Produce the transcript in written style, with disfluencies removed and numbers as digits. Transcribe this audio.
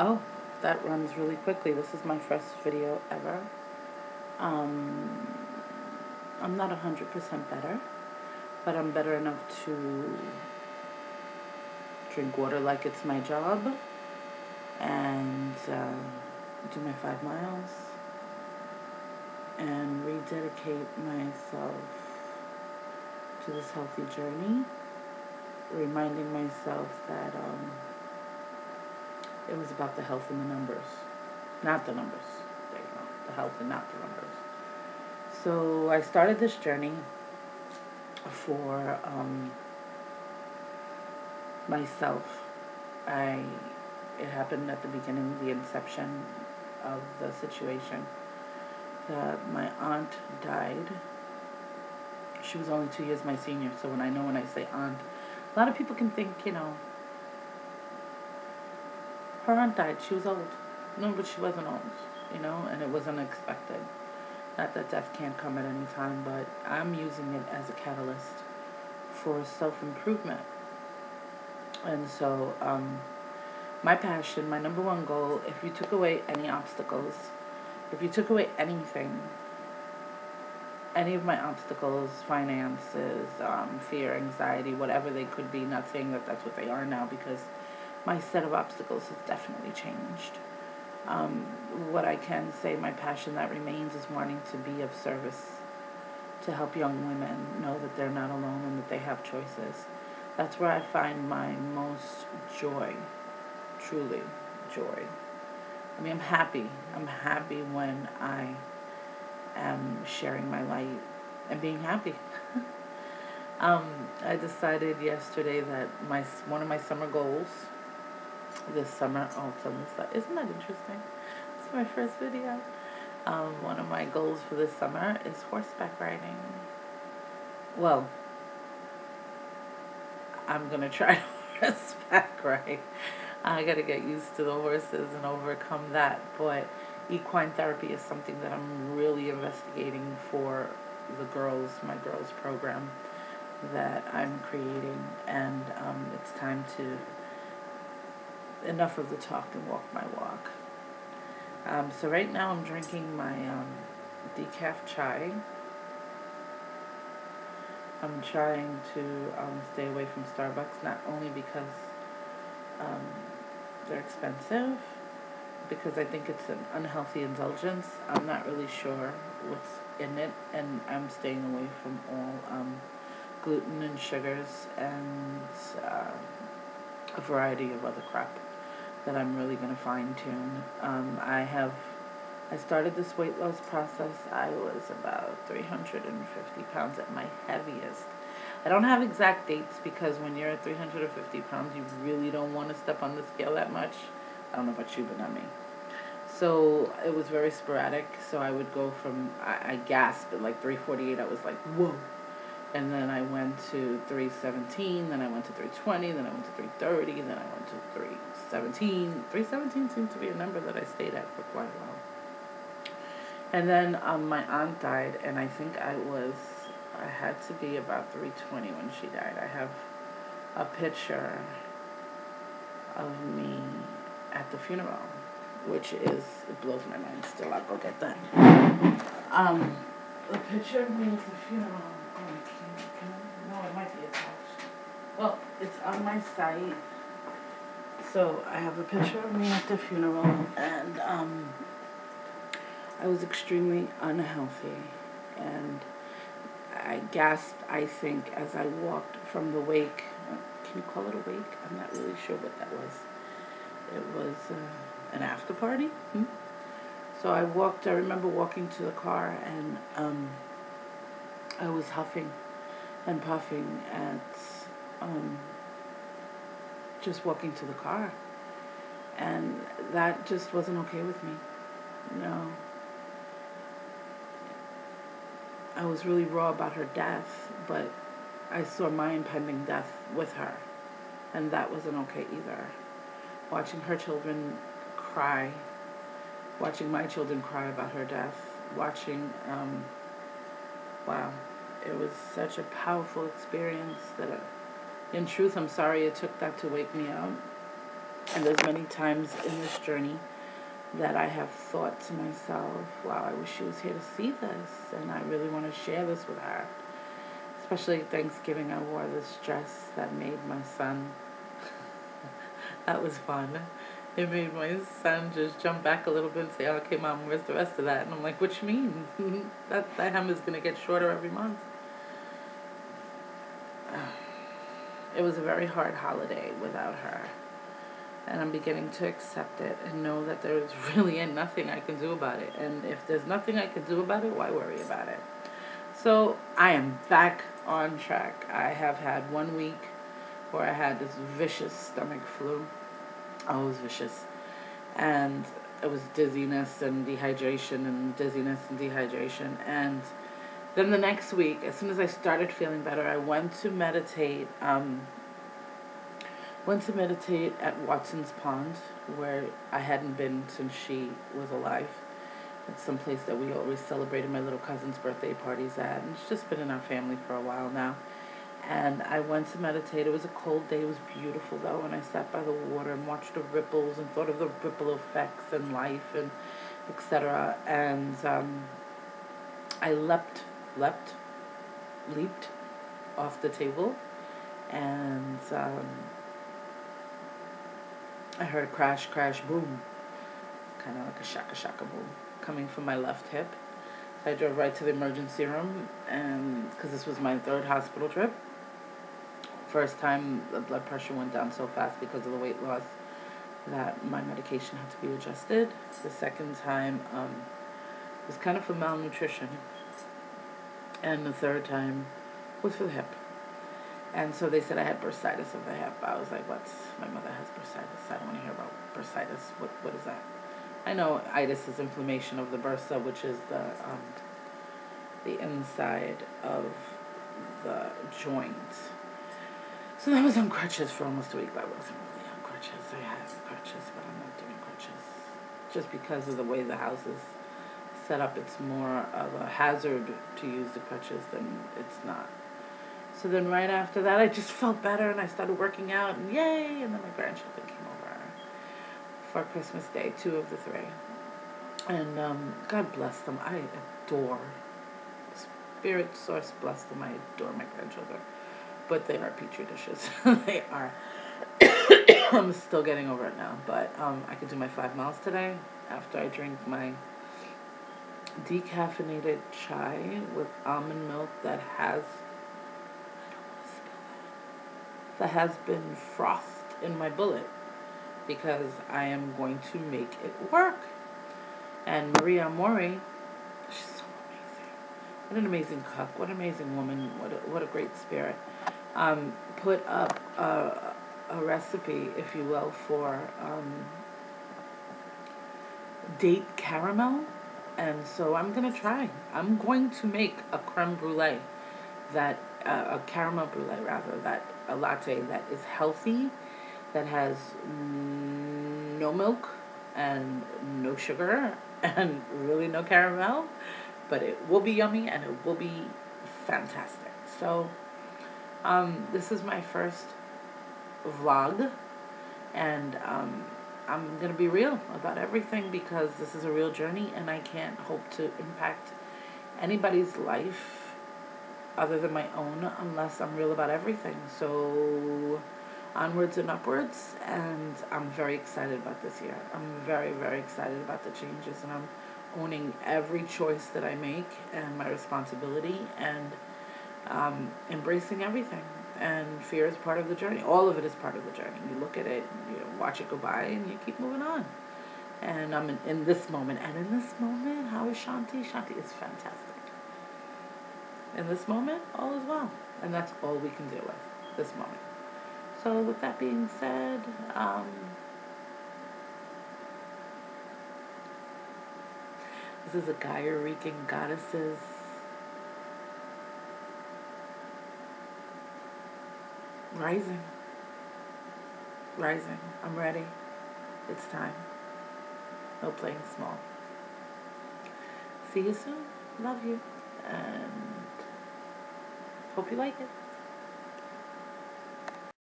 Oh, that runs really quickly. This is my first video ever. Um, I'm not 100% better, but I'm better enough to drink water like it's my job and do my 5 miles and rededicate myself to this healthy journey, reminding myself that it was about the health and the numbers, not the numbers. There you go, the health and not the numbers. So I started this journey for myself. It happened at the beginning, the inception of the situation, that my aunt died. She was only 2 years my senior, so when I say aunt, a lot of people can think, her aunt died, she was old. No, but she wasn't old, and it was unexpected. Not that death can't come at any time, but I'm using it as a catalyst for self-improvement. And so, my passion, my number one goal, if you took away any obstacles, if you took away anything, any of my obstacles, finances, fear, anxiety, whatever they could be, not saying that that's what they are now, because my set of obstacles has definitely changed. What I can say, my passion that remains, is wanting to be of service, to help young women know that they're not alone and that they have choices. That's where I find my most joy, truly joy. I mean, I'm happy. I'm happy when I am sharing my light and being happy. I decided yesterday that one of my summer goals this summer, isn't that interesting? It's my first video. One of my goals for this summer is horseback riding. Well, I'm going to try horseback ride. I got to get used to the horses and overcome that. But equine therapy is something that I'm really investigating for my girls program that I'm creating. And it's time to, enough of the talk and walk my walk. So right now I'm drinking my decaf chai. I'm trying to stay away from Starbucks, not only because they're expensive, because I think it's an unhealthy indulgence. I'm not really sure what's in it, and I'm staying away from all gluten and sugars and a variety of other crap that I'm really going to fine-tune. I started this weight loss process. I was about 350 pounds at my heaviest. I don't have exact dates because when you're at 350 pounds, you really don't want to step on the scale that much. I don't know about you, but not me. So it was very sporadic. So I would go from, I gasped at like 348. I was like, whoa. And then I went to 317, then I went to 320, then I went to 330, then I went to 317. 317 seemed to be a number that I stayed at for quite a while. And then my aunt died, and I think I had to be about 320 when she died. I have a picture of me at the funeral, which it blows my mind still. I'll go get that. A picture of me at the funeral. No, it might be attached. Well, it's on my site. So I have a picture of me at the funeral, and I was extremely unhealthy, and I gasped, I think, as I walked from the wake. Can you call it a wake? I'm not really sure what that was. It was an after party. So I remember walking to the car, and I was huffing and puffing at just walking to the car. And that just wasn't okay with me. No. I was really raw about her death, but I saw my impending death with her, and that wasn't okay either. Watching her children cry, watching my children cry about her death, wow, it was such a powerful experience that, in truth, I'm sorry it took that to wake me up. And there's many times in this journey that I have thought to myself, wow, I wish she was here to see this, and I really want to share this with her. Especially Thanksgiving, I wore this dress that made my son, that was fun. It made my son just jump back a little bit and say, okay, Mom, where's the rest of that? And I'm like, what you mean? that hem is going to get shorter every month. It was a very hard holiday without her. And I'm beginning to accept it and know that there's really nothing I can do about it. And if there's nothing I can do about it, why worry about it? So I am back on track. I have had 1 week where I had this vicious stomach flu. Oh, it was vicious. And it was dizziness and dehydration and dizziness and dehydration. And then the next week, as soon as I started feeling better, I went to meditate at Watson's Pond, where I hadn't been since she was alive. It's some place that we always celebrated my little cousin's birthday parties at, and it's just been in our family for a while now. And I went to meditate. It was a cold day. It was beautiful, though, and I sat by the water and watched the ripples and thought of the ripple effects and life and etc. And I leaped off the table, and I heard a crash, crash, boom, kind of like a shaka, shaka, boom, coming from my left hip. So I drove right to the emergency room, and because this was my 3rd hospital trip. First time the blood pressure went down so fast because of the weight loss that my medication had to be adjusted. The second time was kind of for malnutrition, and the third time was for the hip. And so they said I had bursitis of the hip. I was like, what? My mother has bursitis. I don't want to hear about bursitis. What is that? I know itis is inflammation of the bursa, which is the inside of the joint. So I was on crutches for almost a week, but I wasn't really on crutches. I had crutches, but I'm not doing crutches. Just because of the way the house is set up, it's more of a hazard to use the crutches than it's not. So then right after that, I just felt better, and I started working out, and yay! And then my grandchildren came over for Christmas Day, 2 of the 3. And God bless them. I adore, Spirit Source bless them. I adore my grandchildren. But they are petri dishes. They are. I'm still getting over it now, but I could do my 5 miles today after I drink my decaffeinated chai with almond milk that has been frothed in my bullet, because I am going to make it work. And Maria Mori, she's so amazing. What an amazing cook. What an amazing woman. What a great spirit. Put up a recipe, if you will, for date caramel. And so I'm going to try. I'm going to make a creme brulee, a caramel brulee rather, a latte that is healthy, that has no milk and no sugar and really no caramel, but it will be yummy and it will be fantastic. So this is my first vlog, and I'm going to be real about everything, because this is a real journey, and I can't hope to impact anybody's life other than my own unless I'm real about everything. So onwards and upwards, and I'm very excited about this year. I'm very, very excited about the changes, and I'm owning every choice that I make and my responsibility, and embracing everything. And fear is part of the journey. All of it is part of the journey. You look at it, you watch it go by, and you keep moving on. And I'm in this moment. And in this moment, how is Shanti? Shanti is fantastic. In this moment, all is well. And that's all we can deal with, this moment. So with that being said, this is a Gaia Rican Goddesses rising. I'm ready. It's time. No playing small. See you soon. Love you. And hope you like it.